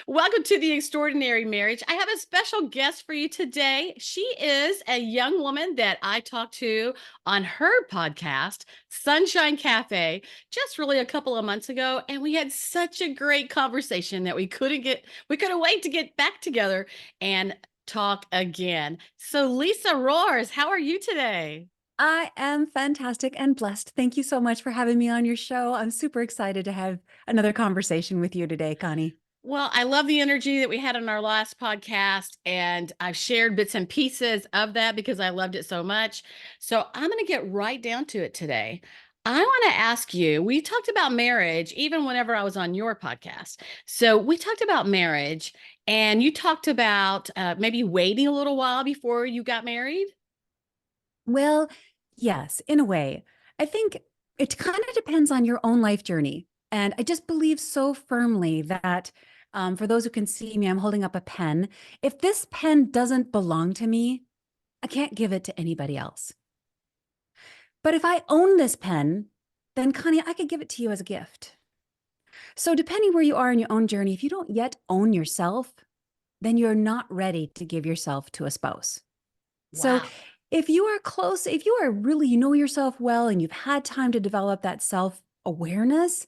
Welcome to the Extraordinary Marriage. I have a special guest for you today. She is a young woman that I talked to on her podcast, Sunshine Cafe, just really a couple of months ago. And we had such a great conversation that we couldn't wait to get back together and talk again. So, Lisa Roers, how are you today? I am fantastic and blessed. Thank you so much for having me on your show. I'm super excited to have another conversation with you today, Connie. Well, I love the energy that we had on our last podcast, and I've shared bits and pieces of that because I loved it so much. So I'm going to get right down to it today. I want to ask you, we talked about marriage even whenever I was on your podcast. So we talked about marriage, and you talked about maybe waiting a little while before you got married. Well, yes, in a way. I think it kind of depends on your own life journey. And I just believe so firmly that for those who can see me, I'm holding up a pen. If this pen doesn't belong to me, I can't give it to anybody else. But if I own this pen, then Connie, I could give it to you as a gift. So, depending where you are in your own journey, if you don't yet own yourself, then you're not ready to give yourself to a spouse. So, Wow. if you are close, if you are really, you know yourself well and you've had time to develop that self awareness,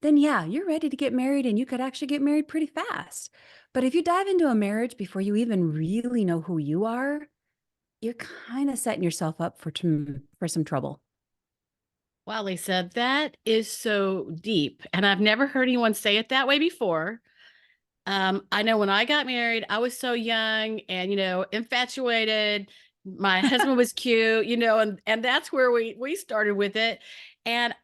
then yeah, you're ready to get married and you could actually get married pretty fast. But if you dive into a marriage before you even really know who you are, you're kind of setting yourself up for some trouble. Wow, Lisa, that is so deep. And I've never heard anyone say it that way before. I know when I got married, I was so young and, infatuated. My husband was cute, and that's where we started with it. And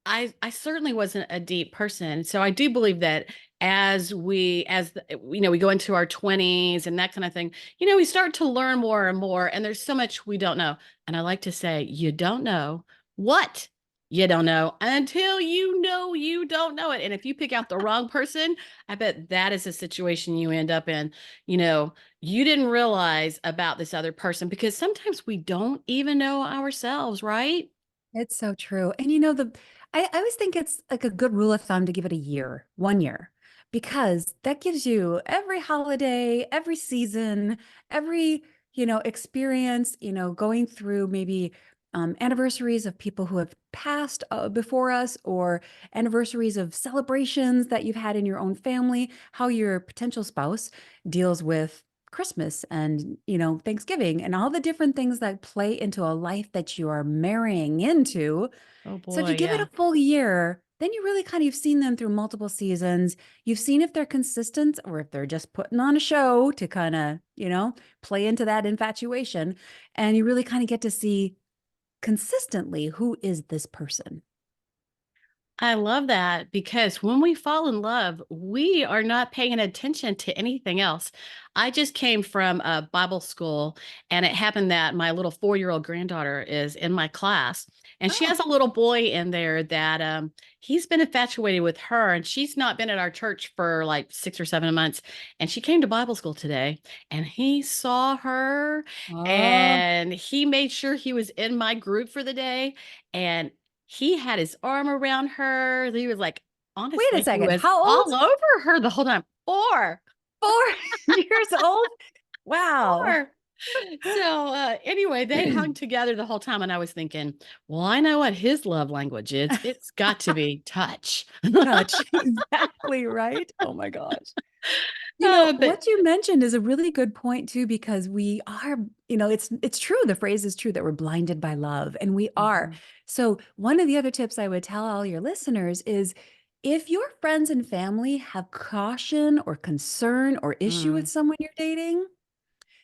I certainly wasn't a deep person. So I do believe that we go into our 20s and that kind of thing, we start to learn more and more, and there's so much we don't know. And I like to say, you don't know what you don't know until you don't know it. And if you pick out the wrong person, I bet that is a situation you end up in. You know, you didn't realize about this other person because sometimes we don't even know ourselves, right? It's so true. And I always think it's like a good rule of thumb to give it a year, 1 year, because that gives you every holiday, every season, every, experience, going through maybe anniversaries of people who have passed before us or anniversaries of celebrations that you've had in your own family, how your potential spouse deals with Christmas and, Thanksgiving and all the different things that play into a life that you are marrying into. Oh So if boy, you give it yeah. a full year, then you really you've seen them through multiple seasons. You've seen if they're consistent or if they're just putting on a show to kind of, play into that infatuation. And you really kind of get to see consistently who is this person. I love that because when we fall in love, we are not paying attention to anything else. I just came from a Bible school, and it happened that my little 4-year-old granddaughter is in my class, and she Oh, has a little boy in there that he's been infatuated with her, and she's not been at our church for like 6 or 7 months. And she came to Bible school today, and he saw her, oh, and he made sure he was in my group for the day. And he had his arm around her. He was like, wait a honestly, he second. was How old? all over her the whole time. 4, 4 years old? Wow. 4. So anyway, they hung together the whole time, and I was thinking, well, I know what his love language is. It's got to be touch. Touch. Exactly right. Oh my gosh. But What you mentioned is a really good point too, because we are, it's true. The phrase is true that we're blinded by love, and we are. Mhm. So one of the other tips I would tell all your listeners is if your friends and family have caution or concern or issue with Mm, someone you're dating,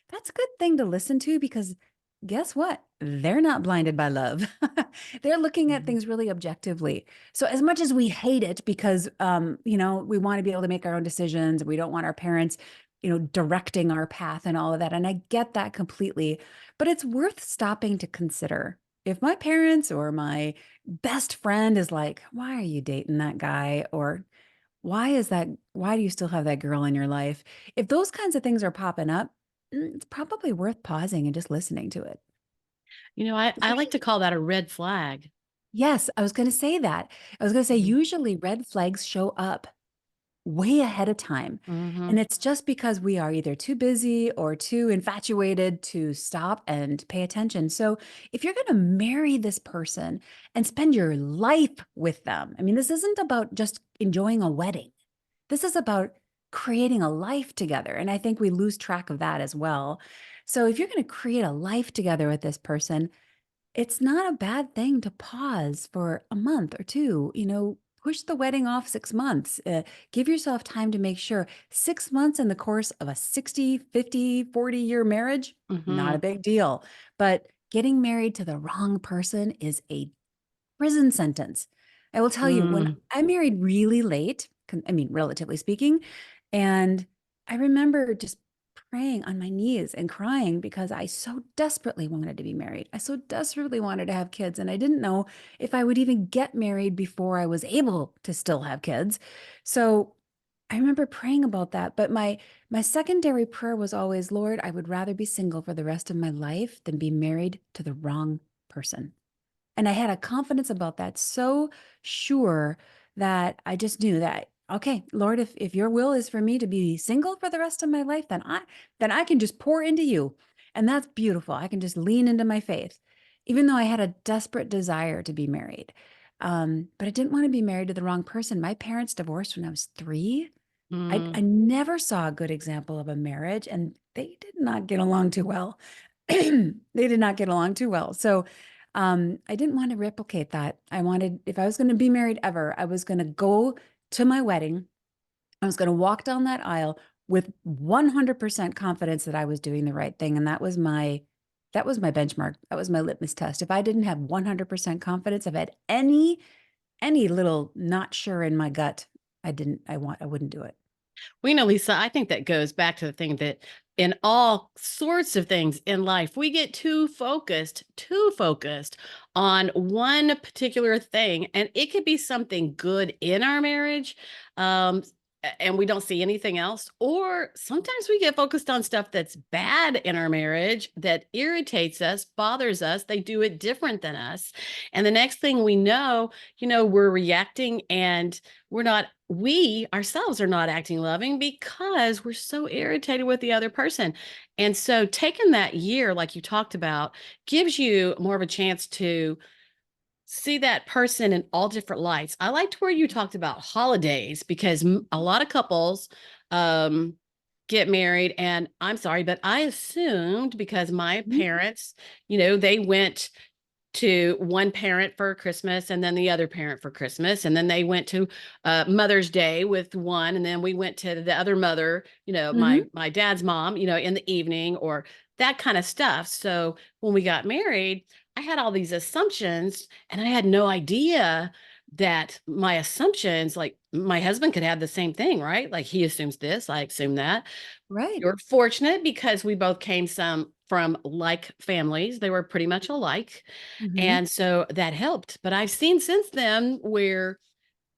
that's a good thing to listen to because guess what? They're not blinded by love. They're looking at mhm. things really objectively. So as much as we hate it because we want to be able to make our own decisions, we don't want our parents, directing our path and all of that. And I get that completely, but it's worth stopping to consider. If my parents or my best friend is like, "Why are you dating that guy?" or why do you still have that girl in your life? If those kinds of things are popping up, it's probably worth pausing and just listening to it. I like to call that a red flag. Yes, I was going to say that. I was going to say Mhm. usually red flags show up way ahead of time. Mm-hmm. And it's just because we are either too busy or too infatuated to stop and pay attention. So if you're going to marry this person and spend your life with them, I mean, this isn't about just enjoying a wedding. This is about creating a life together. And I think we lose track of that as well. So if you're going to create a life together with this person, it's not a bad thing to pause for a month or two, push the wedding off 6 months. Give yourself time to make sure 6 months in the course of a 60, 50, 40-year marriage, not Mm-hmm. a big deal. But getting married to the wrong person is a prison sentence. I will tell you, when Mm. I married really late, I mean, relatively speaking, and I remember just praying on my knees and crying because I so desperately wanted to be married. I so desperately wanted to have kids, and I didn't know if I would even get married before I was able to still have kids. So I remember praying about that, but my secondary prayer was always, Lord, I would rather be single for the rest of my life than be married to the wrong person. And I had a confidence about that so sure that I just knew that, okay, Lord, if your will is for me to be single for the rest of my life, then I can just pour into you. And that's beautiful. I can just lean into my faith, even though I had a desperate desire to be married. But I didn't want to be married to the wrong person. My parents divorced when I was 3. I Mm. never saw a good example of a marriage, and they did not get along too well. They did not get along too well. So I didn't want to replicate that. I wanted, if I was going to be married ever, I was going to go to my wedding. I was going to walk down that aisle with 100% confidence that I was doing the right thing. And that was my benchmark. That was my litmus test. If I didn't have 100% confidence, if I had any little not sure in my gut, I wouldn't do it. Well, Lisa, I think that goes back to the thing that in all sorts of things in life, we get too focused on one particular thing. And it could be something good in our marriage. Um, and we don't see anything else. Or sometimes we get focused on stuff that's bad in our marriage that irritates us, bothers us. They do it different than us. And the next thing we know, we're reacting and we ourselves are not acting loving because we're so irritated with the other person. And so taking that year, like you talked about, gives you more of a chance to see that person in all different lights. I liked where you talked about holidays because a lot of couples um, get married. And I'm sorry, but I assumed because my Mhm. parents, they went to one parent for Christmas and then the other parent for Christmas. And then they went to Mother's Day with one. And then we went to the other mother, Mhm. my dad's mom, in the evening or that kind of stuff. So when we got married, I had all these assumptions and I had no idea that my assumptions, like my husband could have the same thing, right? Like he assumes this, I assume that. Right. You're fortunate because we both came from like families. They were pretty much alike. Mhm. And so that helped. But I've seen since then where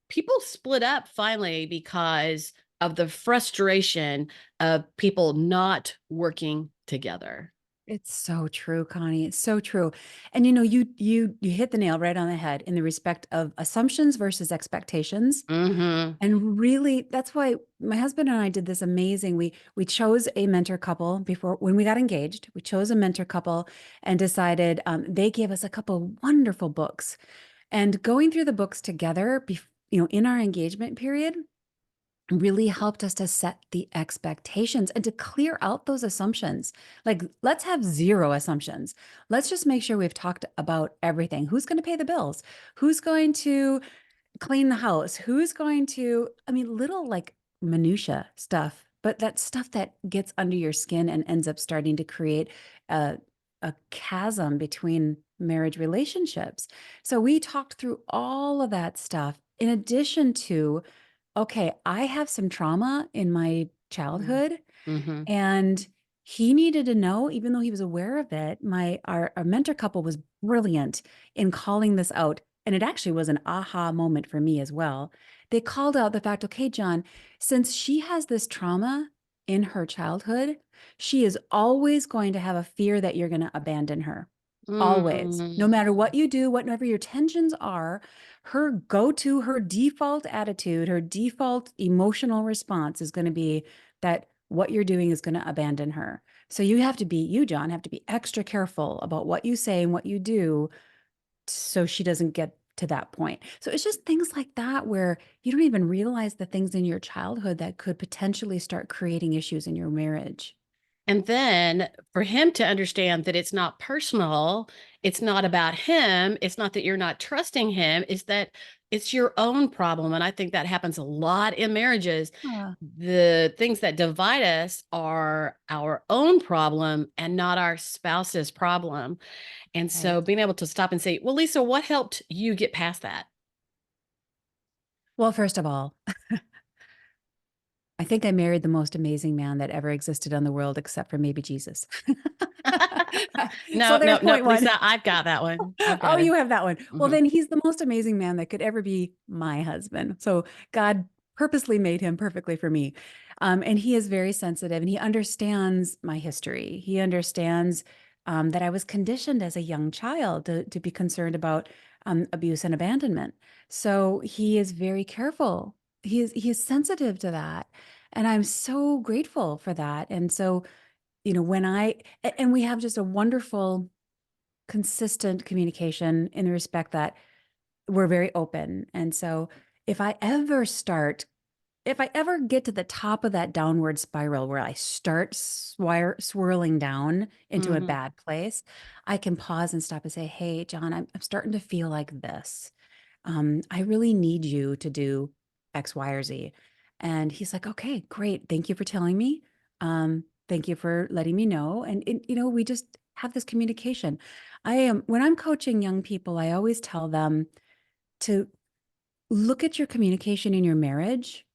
people split up finally because of the frustration of people not working together. It's so true, Connie. It's so true. And you hit the nail right on the head in the respect of assumptions versus expectations. Mm-hmm. And really, that's why my husband and I did this amazing. We chose a mentor couple before when we got engaged. We chose a mentor couple and decided they gave us a couple wonderful books. And going through the books together, in our engagement period, really helped us to set the expectations and to clear out those assumptions. Like, let's have zero assumptions. Let's just make sure we've talked about everything. Who's going to pay the bills? Who's going to clean the house? Who's going to, I mean, little like minutia stuff, but that stuff that gets under your skin and ends up starting to create a, a chasm between marriage relationships. So we talked through all of that stuff in addition to, okay, I have some trauma in my childhood Mm-hmm. and he needed to know, even though he was aware of it, our mentor couple was brilliant in calling this out. And it actually was an aha moment for me as well. They called out the fact, okay, John, since she has this trauma in her childhood, she is always going to have a fear that you're going to abandon her. Always. No Mm. matter what you do, whatever your tensions are, her go-to, her default attitude, her default emotional response is going to be that what you're doing is going to abandon her. So you have to be, you, John, have to be extra careful about what you say and what you do so she doesn't get to that point. So it's just things like that where you don't even realize the things in your childhood that could potentially start creating issues in your marriage. And then for him to understand that it's not personal, it's not about him, it's not that you're not trusting him, it's that it's your own problem. And I think that happens a lot in marriages. Ah, The things that divide us are our own problem and not our spouse's problem. And so right. being able to stop and say, well, Lisa, what helped you get past that? Well, first of all, I think I married the most amazing man that ever existed on the world, except for maybe Jesus. So No, no, there's no, point one. Lisa, I've got that one. I've Oh, got it. you have that one. Well, Mhm. then he's the most amazing man that could ever be my husband. So God purposely made him perfectly for me. And he is very sensitive and he understands my history. He understands that I was conditioned as a young child to be concerned about abuse and abandonment. So he is very careful. He is sensitive to that. And I'm so grateful for that. And so, and we have just a wonderful consistent communication in the respect that we're very open. And so if I ever start, if I ever get to the top of that downward spiral where I start swirling down into a Mhm. bad place, I can pause and stop and say, hey, John, I'm starting to feel like this. I really need you to do X, Y, or Z. And he's like, okay, great. Thank you for telling me. Thank you for letting me know. And we just have this communication. When I'm coaching young people, I always tell them to look at your communication in your marriage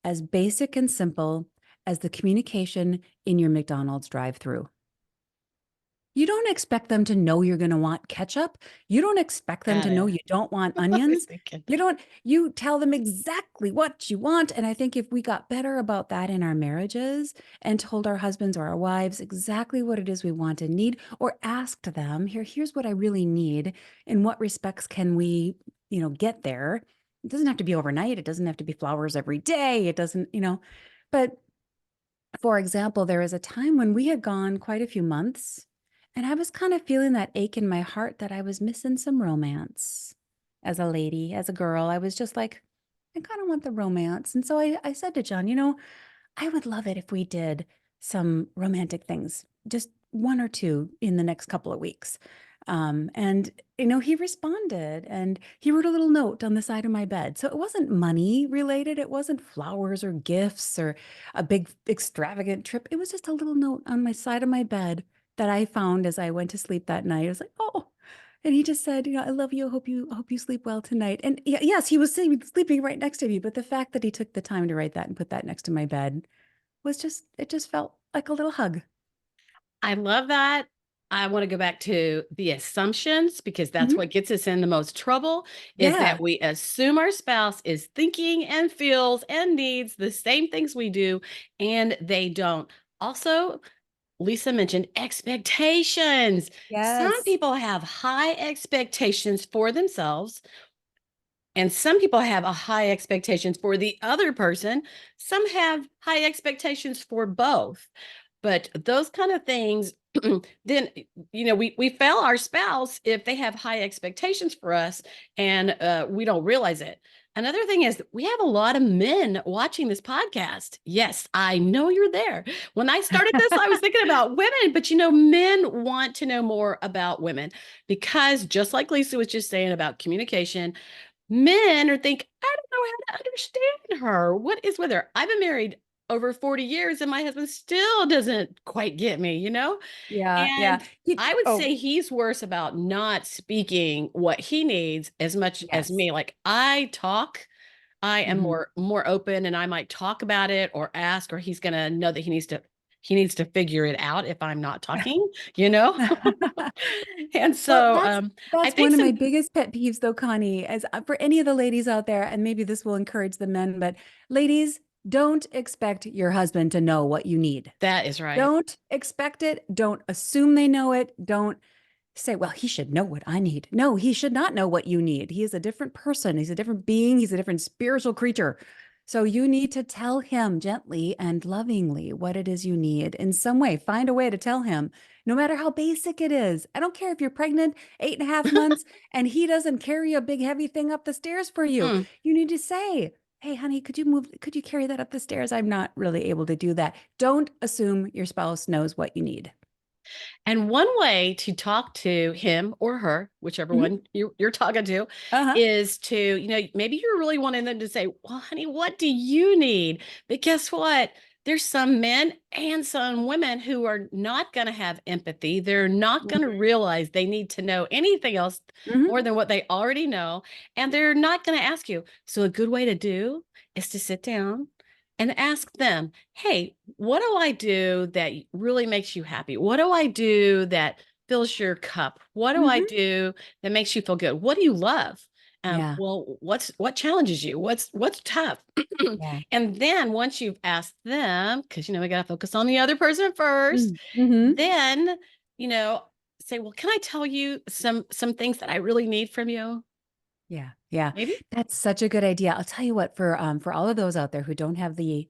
as basic and simple as the communication in your McDonald's drive-through. You don't expect them to know you're going to want ketchup. You don't expect them Got to know it. you don't want I was onions. thinking You that. don't, you tell them exactly what you want. And I think if we got better about that in our marriages and told our husbands or our wives exactly what it is we want and need, or asked them, here's what I really need. In what respects can we, get there? It doesn't have to be overnight. It doesn't have to be flowers every day. It doesn't, but for example, there was a time when we had gone quite a few months, and I was kind of feeling that ache in my heart that I was missing some romance. As a lady, as a girl, I was just like, I kind of want the romance. And so I said to John, I would love it if we did some romantic things, just one or two in the next couple of weeks. And he responded and he wrote a little note on the side of my bed. So it wasn't money related. It wasn't flowers or gifts or a big extravagant trip. It was just a little note on my side of my bed that I found as I went to sleep that night. I was like, oh, and he just said, I love you. I hope you sleep well tonight. And yes, he was sleeping right next to me. But the fact that he took the time to write that and put that next to my bed it just felt like a little hug. I love that. I want to go back to the assumptions because that's Mhm. what gets us in the most trouble is that Yeah. we assume our spouse is thinking and feels and needs the same things we do, and they don't. Also, Lisa mentioned expectations. Some Yes. people have high expectations for themselves, and some people have a high expectations for the other person. Some have high expectations for both. But those kind of things, then we fail our spouse if they have high expectations for us and we don't realize it. Another thing is we have a lot of men watching this podcast. Yes, I know you're there. When I started this, I was thinking about women, but men want to know more about women because just like Lisa was just saying about communication, men are think, I don't know how to understand her. What is with her? I've been married over 40 years and my husband still doesn't quite get me? Yeah, yeah. And I would Oh, say he's worse about not speaking what he needs as much as yes. me. Like I talk, I am Mhm. more open and I might talk about it or ask, or he's gonna know that he needs to figure it out if I'm not talking, you know? And Well, so that's I that's think one of my some biggest pet peeves though, Connie, as for any of the ladies out there, and maybe this will encourage the men, but ladies, don't expect your husband to know what you need. that is right. Don't expect it. Don't assume they know it. Don't say, well, he should know what I need. No, he should not know what you need. He is a different person. He's a different being. He's a different spiritual creature. So you need to tell him gently and lovingly what it is you need in some way. Find a way to tell him, no matter how basic it is. I don't care if you're pregnant 8.5 months and he doesn't carry a big heavy thing up the stairs for you. Mm. You need to say, hey, honey, could you carry that up the stairs? I'm not really able to do that. Don't assume your spouse knows what you need. And one way to talk to him or her, whichever Mhm. one you're talking to, Uh-huh. is to, maybe you're really wanting them to say, well, honey, what do you need? But guess what? There's some men and some women who are not going to have empathy. They're not going to realize they need to know anything else Mhm. more than what they already know. And they're not going to ask you. So, a good way to do is to sit down and ask them, hey, what do I do that really makes you happy? What do I do that fills your cup? What do I Mhm. do that makes you feel good? What do you love? Yeah. Well, what challenges you? What's tough? Yeah. And then once you've asked them, because we got to focus on the other person first, Mhm. then you know, say, well, can I tell you some things that I really need from you? Yeah. Yeah. Maybe. That's such a good idea. I'll tell you what, for all of those out there who don't have the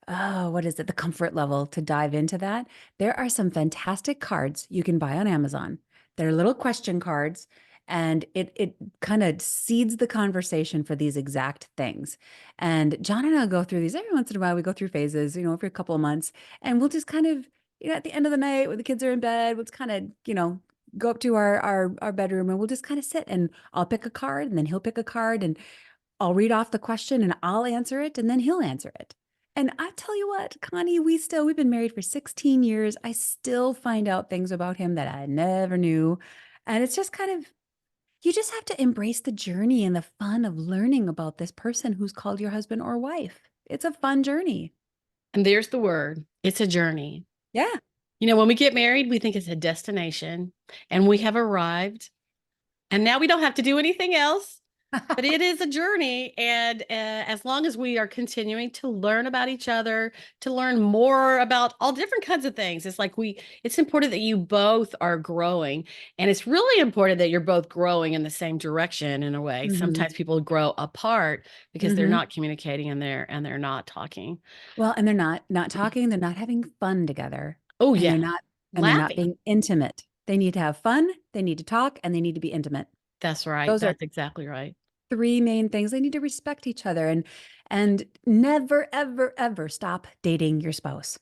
what is it, the comfort level to dive into that, there are some fantastic cards you can buy on Amazon. They're little question cards, and it kind of seeds the conversation for these exact things. And John and I go through these every once in a while. We go through phases, for a couple of months, and we'll just kind of, at the end of the night when the kids are in bed, we'll just kind of, go up to our bedroom and we'll just kind of sit, and I'll pick a card and then he'll pick a card, and I'll read off the question and I'll answer it and then he'll answer it. And I tell you what, Connie, we've been married for 16 years. I still find out things about him that I never knew. And it's just kind of, you just have to embrace the journey and the fun of learning about this person who's called your husband or wife. It's a fun journey. And there's the word. It's a journey. Yeah. When we get married, we think it's a destination and we have arrived. And now we don't have to do anything else, but it is a journey. And as long as we are continuing to learn about each other, to learn more about all different kinds of things, it's important that you both are growing. And it's really important that you're both growing in the same direction in a way. Hmm. Sometimes people grow apart because they're Hmm. not communicating and they're not talking. Well, and they're not talking, they're not having fun together, Oh, and yeah. they're not Laughing. being intimate. They need to have fun, they need to talk, and they need to be intimate. That's right. Those are That's exactly right. three main things. They need to respect each other, and never, ever, ever stop dating your spouse.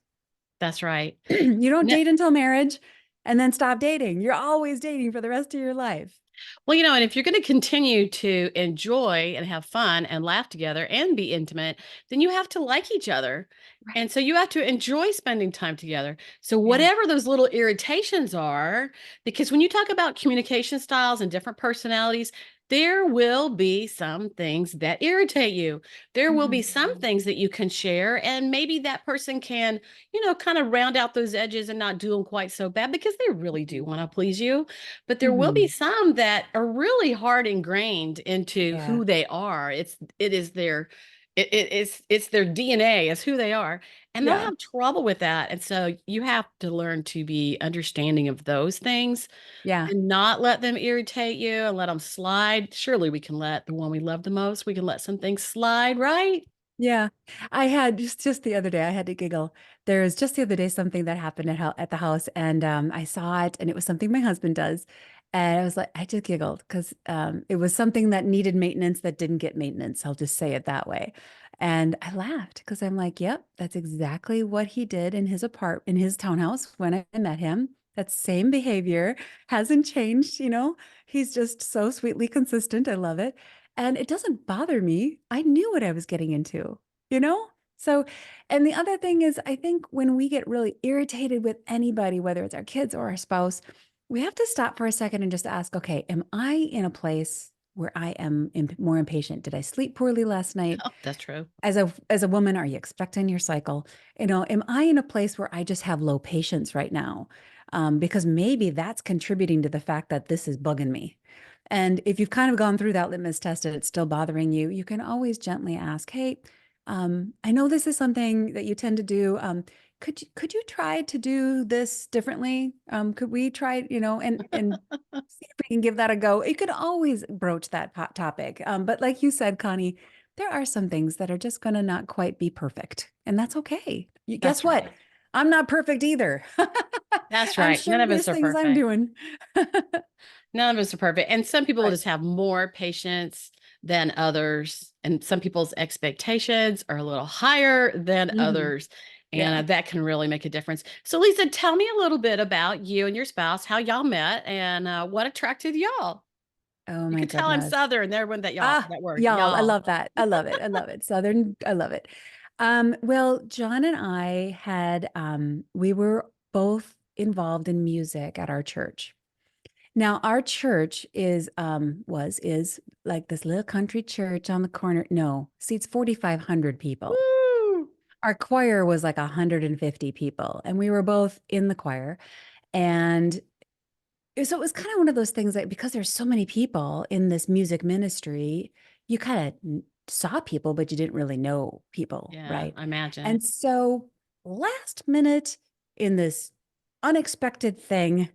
That's right. You don't No, date until marriage and then stop dating. You're always dating for the rest of your life. well, and if you're going to continue to enjoy and have fun and laugh together and be intimate, then you have to like each other. Right. And so you have to enjoy spending time together. So, Yeah. whatever those little irritations are, because when you talk about communication styles and different personalities, there will be some things that irritate you. There will be some Mhm. things that you can share, and maybe that person can, kind of round out those edges and not do them quite so bad because they really do want to please you. But there will be Mhm. some that are really hard ingrained into Yeah. who they are. It's their DNA is who they are, and they'll Yeah. have trouble with that. And so you have to learn to be understanding of those things Yeah. and not let them irritate you and let them slide. Surely we can let the one we love the most, we can let some things slide, right? Yeah. I had just the other day, I had to giggle. There was just the other day something that happened at the house, and I saw it, and it was something my husband does. And I was like, I just giggled because it was something that needed maintenance that didn't get maintenance. I'll just say it that way. And I laughed because I'm like, yep, that's exactly what he did in his townhouse when I met him. That same behavior hasn't changed, He's just so sweetly consistent. I love it. And it doesn't bother me. I knew what I was getting into, you know? So, and the other thing is, I think when we get really irritated with anybody, whether it's our kids or our spouse, we have to stop for a second and just ask, okay, am I in a place where I am more impatient? Did I sleep poorly last night? Oh, that's true. As a woman, are you expecting your cycle? Am I in a place where I just have low patience right now? Because maybe that's contributing to the fact that this is bugging me. And if you've kind of gone through that litmus test and it's still bothering you, you can always gently ask, hey, I know this is something that you tend to do. could you try to do this differently? Could we try, and see if we can give that a go? You could always broach that topic. But like you said, Connie, there are some things that are just going to not quite be perfect, and that's okay. Guess That's what? right. I'm not perfect either. That's I'm right. sure None of there's us are things I'm perfect. doing. None of us are perfect. And some people will Right. just have more patience than others. And some people's expectations are a little higher than Hmm. others. And Yeah. that can really make a difference. So, Lisa, tell me a little bit about you and your spouse, how y'all met, and what attracted y'all. Oh You my could tell I'm goodness. Southern. There went Ah, that word, y'all, I y'all. love that. I love it. I love it. Southern, I love it. Well, John and I had we were both involved in music at our church. Now, our church is like this little country church on the corner. No, seats 4,500 people. Woo! Our choir was like 150 people, and we were both in the choir. And so it was kind of one of those things that because there's so many people in this music ministry, you kind of saw people, but you didn't really know people, Yeah, right? I imagine. And so last minute in this unexpected thing,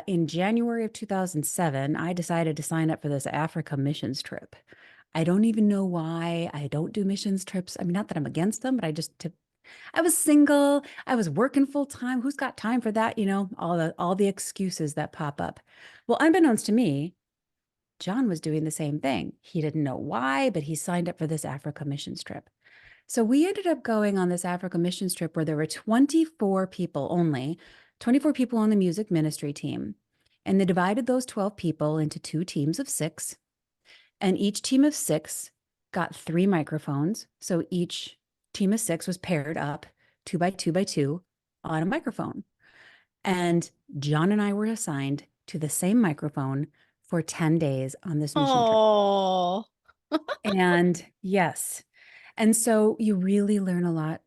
in January of 2007, I decided to sign up for this Africa missions trip. I don't even know why I don't do missions trips. I mean, not that I'm against them, but I was single. I was working full time. Who's got time for that? All the excuses that pop up. Well, unbeknownst to me, John was doing the same thing. He didn't know why, but he signed up for this Africa missions trip. So we ended up going on this Africa missions trip where there were 24 people only, 24 people on the music ministry team. And they divided those 12 people into two teams of six. And each team of six got three microphones. So each team of six was paired up two by two by two on a microphone. And John and I were assigned to the same microphone for 10 days on this mission trip. Oh, And yes. And so you really learn a lot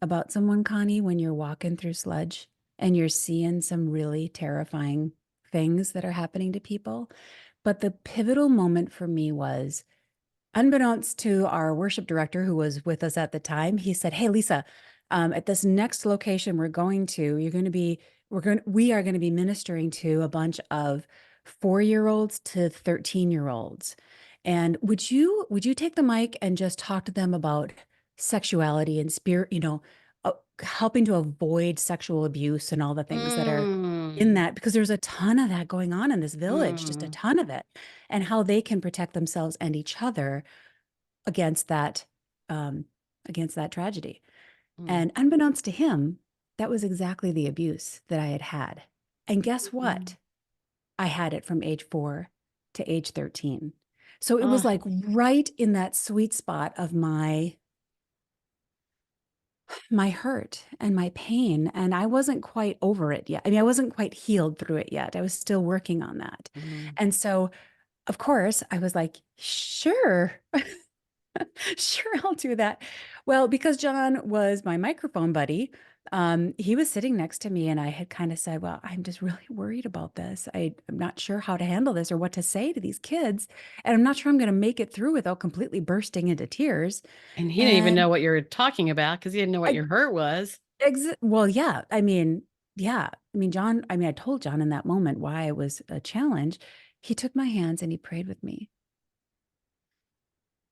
about someone, Connie, when you're walking through sludge and you're seeing some really terrifying things that are happening to people. But the pivotal moment for me was unbeknownst to our worship director who was with us at the time, he said, "Hey, Lisa, at this next location we're going to, we are going to be ministering to a bunch of 4-year-olds to 13-year-olds. And would you take the mic and just talk to them about sexuality and spirit, helping to avoid sexual abuse and all the things that are in mm, that, because there's a ton of that going on in this village, just a mm, ton of it, and how they can protect themselves and each other against that um, against that tragedy." mm, And unbeknownst to him, that was exactly the abuse that I had had. And guess mm. what? I had it from age 4 to age 13. So it was Oh, like right in that sweet spot of my hurt and my pain, and I wasn't quite over it yet. I mean, I wasn't quite healed through it yet. I was still working on that. mm. And so, of course, I was like, sure. Sure, I'll do that. Well, because John was my microphone buddy, he was sitting next to me, and I had kind of said, "Well, I'm just really worried about this. I'm not sure how to handle this or what to say to these kids, and I'm not sure I'm going to make it through without completely bursting into tears." And he didn't even And know what you were talking about because he didn't know what I, your hurt was. well, yeah, I told John in that moment why it was a challenge. He took my hands and he prayed with me,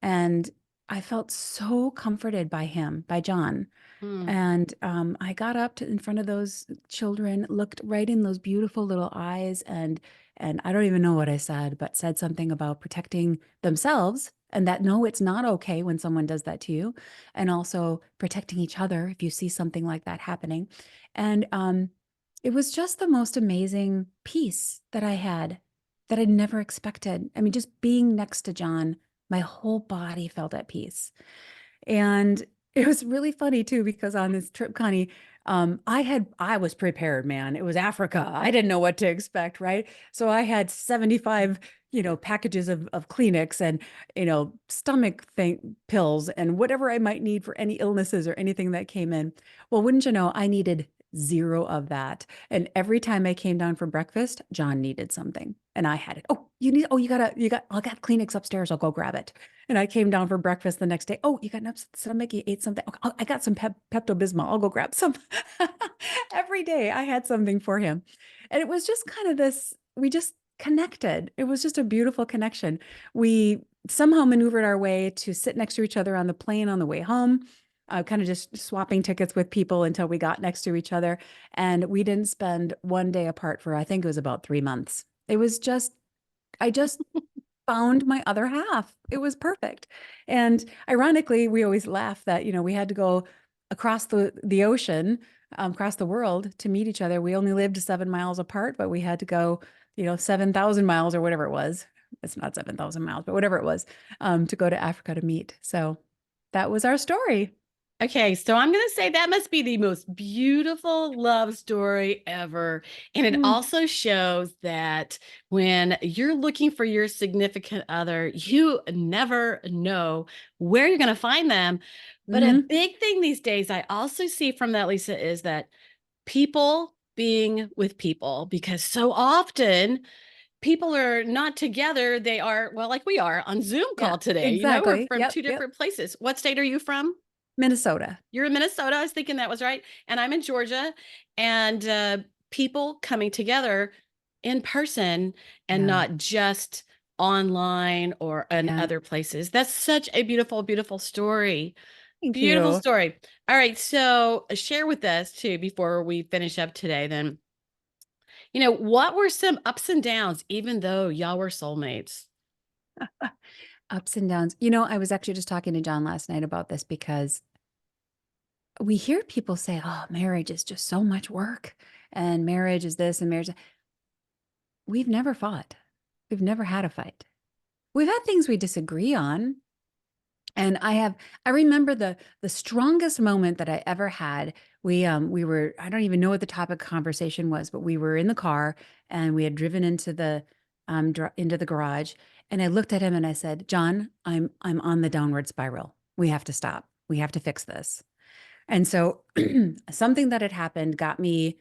and I felt so comforted by him, by John. Mm, And I got up in front of those children, looked right in those beautiful little eyes, and I don't even know what I said, but said something about protecting themselves and that no, it's not okay when someone does that to you, and also protecting each other if you see something like that happening. And it was just the most amazing peace that I had that I'd never expected. I mean, just being next to John, my whole body felt at peace. And it was really funny too, because on this trip, Connie, I was prepared, man. It was Africa. I didn't know what to expect, right? So I had 75, packages of Kleenex and, stomach pills and whatever I might need for any illnesses or anything that came in. Well, wouldn't you know, I needed zero of that. And every time I came down for breakfast, John needed something and I had it. Oh, I got Kleenex upstairs. I'll go grab it. And I came down for breakfast the next day. Oh, you got an upset stomach? You ate something? Okay, I got some Pepto-Bismol. I'll go grab some. Every day I had something for him. And it was just kind of this, we just connected. It was just a beautiful connection. We somehow maneuvered our way to sit next to each other on the plane on the way home, kind of just swapping tickets with people until we got next to each other. And we didn't spend one day apart for, I think it was about 3 months. It was just, I just found my other half. It was perfect. And ironically, we always laugh that, we had to go across the ocean, across the world to meet each other. We only lived 7 miles apart, but we had to go, 7,000 miles or whatever it was. It's not 7,000 miles, but whatever it was, to go to Africa to meet. So that was our story. Okay, so I'm going to say that must be the most beautiful love story ever. And it Mm, also shows that when you're looking for your significant other, you never know where you're going to find them. But a mhm. big thing these days, I also see from that, Lisa, is that people being with people, because so often people are not together. They are, well, like we are on Zoom Yeah, call today. We're exactly. from Yep, two yep. different places. What state are you from? Minnesota. You're in Minnesota. I was thinking that was right. And I'm in Georgia. And people coming together in person and Yeah. not just online or in Yeah. other places. That's such a beautiful, beautiful story. Thank Beautiful you. story. All right. So share with us too before we finish up today. Then, what were some ups and downs, even though y'all were soulmates? Ups and downs. I was actually just talking to John last night about this because we hear people say, oh, marriage is just so much work and marriage is this and marriage. We've never fought. We've never had a fight. We've had things we disagree on. And I remember the strongest moment that I ever had. We were, I don't even know what the topic of conversation was, but we were in the car and we had driven into the garage. And I looked at him and I said, John, I'm on the downward spiral. We have to stop. We have to fix this. And so something that had happened got me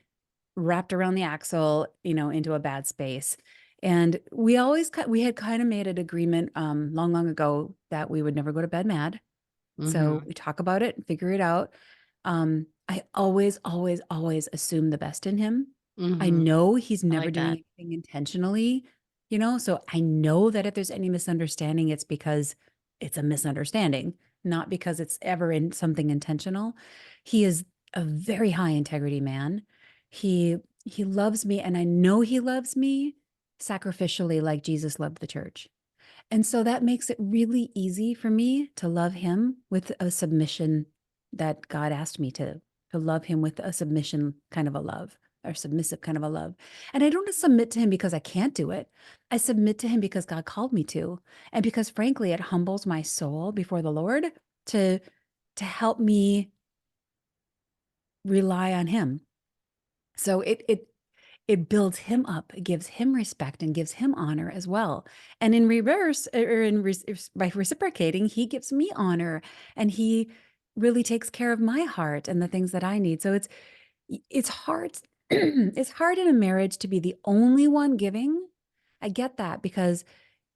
wrapped around the axle, into a bad space. And we had kind of made an agreement long, long ago that we would never go to bed mad. So Mm-hmm. we talk about it and figure it out. I always, always, always assume the best in him. I Mm-hmm. know he's I never like doing that. anything intentionally, so I know that if there's any misunderstanding, it's because it's a misunderstanding, not because it's ever in something intentional. He is a very high integrity man. He he loves me, and I know he loves me sacrificially like Jesus loved the church. And so that makes it really easy for me to love him with a submission that God asked me to love him with a submission kind of a love or submissive kind of a love. And I don't submit to him because I can't do it. I submit to him because God called me to. And because frankly, it humbles my soul before the Lord to to help me rely on him. So it builds him up, it gives him respect and gives him honor as well. And in reverse, by reciprocating, he gives me honor and he really takes care of my heart and the things that I need. So it's hard. It's hard in a marriage to be the only one giving. I get that because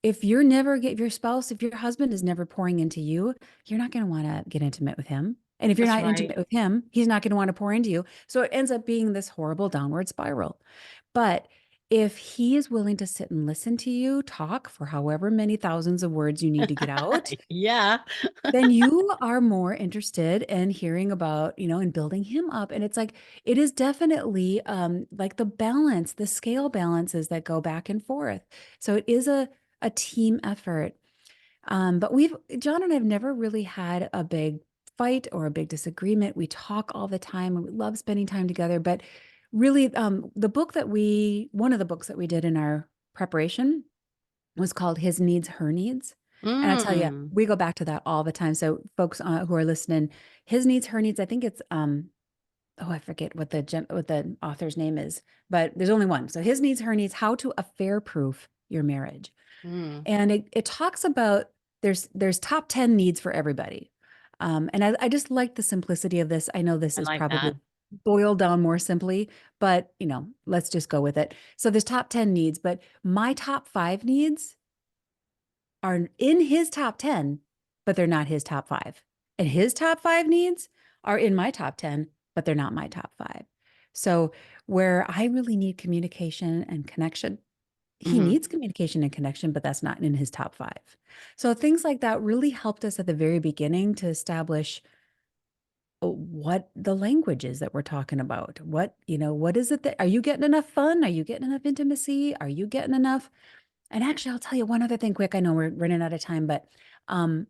if your spouse, if your husband is never pouring into you, you're not going to want to get intimate with him. And if you're That's not right. intimate with him, he's not going to want to pour into you. So it ends up being this horrible downward spiral. But if he is willing to sit and listen to you talk for however many thousands of words you need to get out, Yeah. then you are more interested in hearing about, and building him up. And it's like, it is definitely like the scale balances that go back and forth. So it is a team effort. But John and I have never really had a big fight or a big disagreement. We talk all the time and we love spending time together. But really, one of the books that we did in our preparation was called His Needs, Her Needs. And I tell you, Mm. we go back to that all the time. So folks who are listening, His Needs, Her Needs, I think it's, oh, I forget what the author's name is, but there's only one. So His Needs, Her Needs, How to Affair Proof Your Marriage. Mm. And it talks about there's top 10 needs for everybody. And I just like the simplicity of this. I know this I is like probably that. boiled down more simply, but let's just go with it. So there's top 10 needs, but my top 5 needs are in his top 10, but they're not his top 5. And his top 5 needs are in my top 10, but they're not my top 5. So where I really need communication and connection, he Mhm. needs communication and connection, but that's not in his top 5. So things like that really helped us at the very beginning to establish what the language is that we're talking about. What is it that are you getting enough fun? Are you getting enough intimacy? Are you getting enough? And actually, I'll tell you one other thing quick. I know we're running out of time, but um,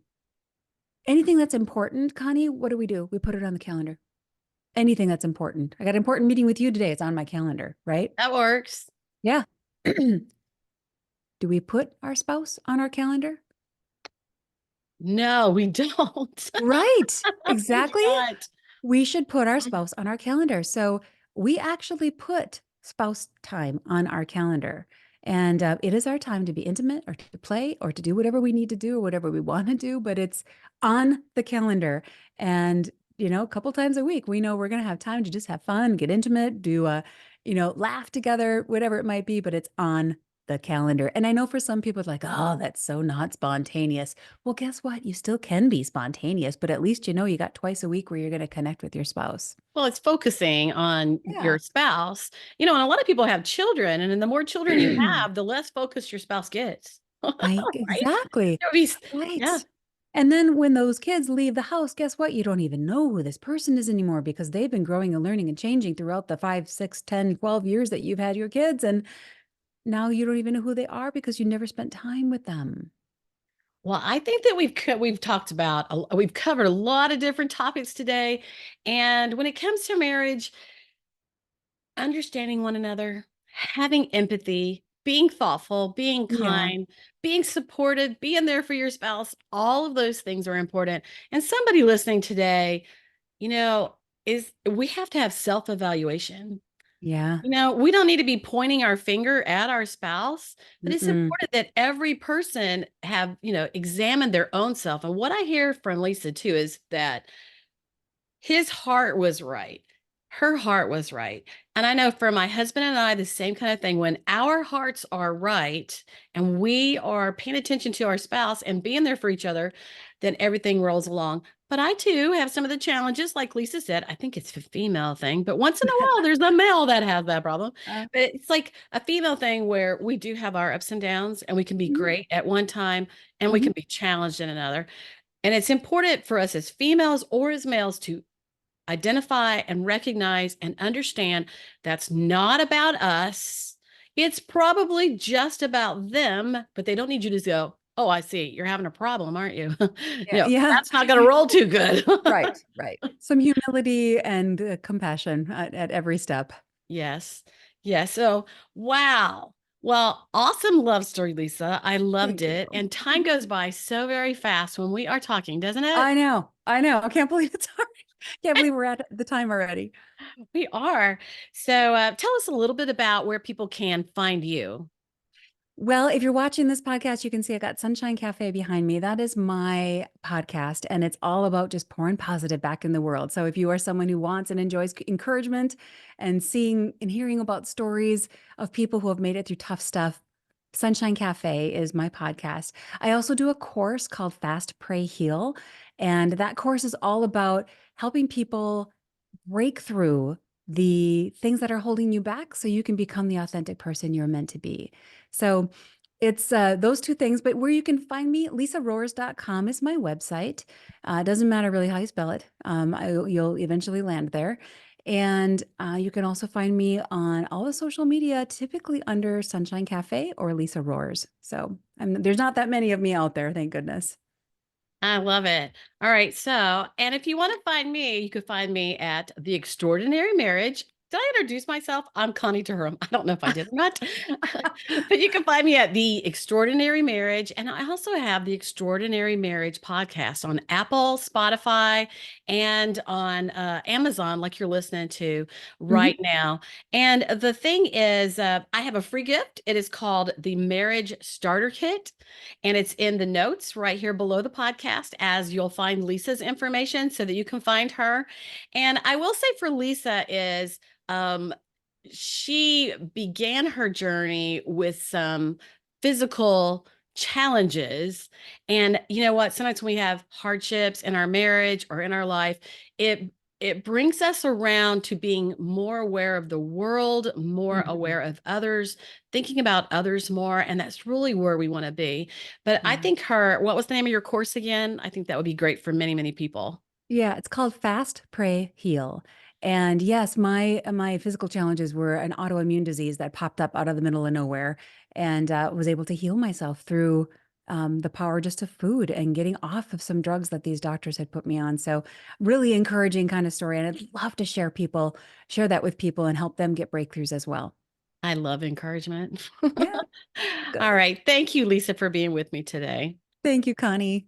anything that's important, Connie, what do? We put it on the calendar. Anything that's important. I got an important meeting with you today. It's on my calendar, right? That works. Yeah. Do we put our spouse on our calendar? No, we don't. Right. We do Exactly. not. We should put our spouse on our calendar. So we actually put spouse time on our calendar. And it is our time to be intimate or to play or to do whatever we need to do or whatever we want to do, but it's on the calendar. And, a couple times a week, we know we're going to have time to just have fun, get intimate, do laugh together, whatever it might be, but it's on the calendar. And I know for some people, it's like, oh, that's so not spontaneous. Well, guess what? You still can be spontaneous, but at least you got twice a week where you're going to connect with your spouse. Well, it's focusing on Yeah. your spouse, and a lot of people have children, and then the more children you have, the less focused your spouse gets. Right? Exactly. There would be, yeah. Right. And then when those kids leave the house, guess what? You don't even know who this person is anymore because they've been growing and learning and changing throughout the 5, 6, 10, 12 years that you've had your kids. And now you don't even know who they are because you never spent time with them. Well, I think that we've talked about we've covered a lot of different topics today, and when it comes to marriage, understanding one another, having empathy, being thoughtful, being Yeah. kind, being supported, being there for your spouse, all of those things are important. And somebody listening today, you know, is we have to have self-evaluation. Yeah. We don't need to be pointing our finger at our spouse, but it's Mm-mm. important that every person have, examined their own self. And what I hear from Lisa too is that his heart was right. Her heart was right. And I know for my husband and I, the same kind of thing. When our hearts are right and we are paying attention to our spouse and being there for each other, then everything rolls along. But I too have some of the challenges, like Lisa said. I think it's a female thing, but once in a while, there's a male that has that problem. Uh, But it's like a female thing where we do have our ups and downs, and we can be mhm, great at one time and we mhm. can be challenged in another. And it's important for us as females or as males to identify and recognize and understand that's not about us. It's probably just about them, but they don't need you to go, oh, I see. You're having a problem, aren't you? Yeah. Yeah. That's not going to roll too good. Right. Right. Some humility and compassion at every step. Yes. Yes. So, wow. Well, awesome love story, Lisa. I loved Thank you. it. And time goes by so very fast when we are talking, doesn't it? I know. I know. I can't believe it's already. Can't believe we're at the time already. We are. So, tell us a little bit about where people can find you. Well, if you're watching this podcast, you can see I got Sunshine Cafe behind me. That is my podcast, and it's all about just pouring positive back in the world. So if you are someone who wants and enjoys encouragement and seeing and hearing about stories of people who have made it through tough stuff, Sunshine Cafe is my podcast. I also do a course called Fast, Pray, Heal. And that course is all about helping people break through the things that are holding you back so you can become the authentic person you're meant to be. So it's those two things, but where you can find me, lisaroers.com is my website. It doesn't matter really how you spell it. You'll eventually land there. And you can also find me on all the social media, typically under Sunshine Cafe or Lisa Roers. So there's not that many of me out there, thank goodness. I love it. All right. So, and if you want to find me, you could find me at The Extraordinary Marriage did I introduce myself? I'm Connie Durham. I don't know if I did or not. But you can find me at The Extraordinary Marriage. And I also have the Extraordinary Marriage podcast on Apple, Spotify, and on Amazon, like you're listening to right Mhm. now. And the thing is, I have a free gift. It is called the Marriage Starter Kit. And it's in the notes right here below the podcast, as you'll find Lisa's information so that you can find her. And I will say for Lisa is um, she began her journey with some physical challenges. And you know what? Sometimes when we have hardships in our marriage or in our life, it brings us around to being more aware of the world, more Mhm. aware of others, thinking about others more. And that's really where we want to be. But I Yeah. think what was the name of your course again? I think that would be great for many, many people. Yeah, it's called Fast, Pray, Heal. And yes, my physical challenges were an autoimmune disease that popped up out of the middle of nowhere, and was able to heal myself through the power just of food and getting off of some drugs that these doctors had put me on. So really encouraging kind of story. And I'd love to share that with people and help them get breakthroughs as well. I love encouragement. Yeah, All good. right. Thank you, Lisa, for being with me today. Thank you, Connie.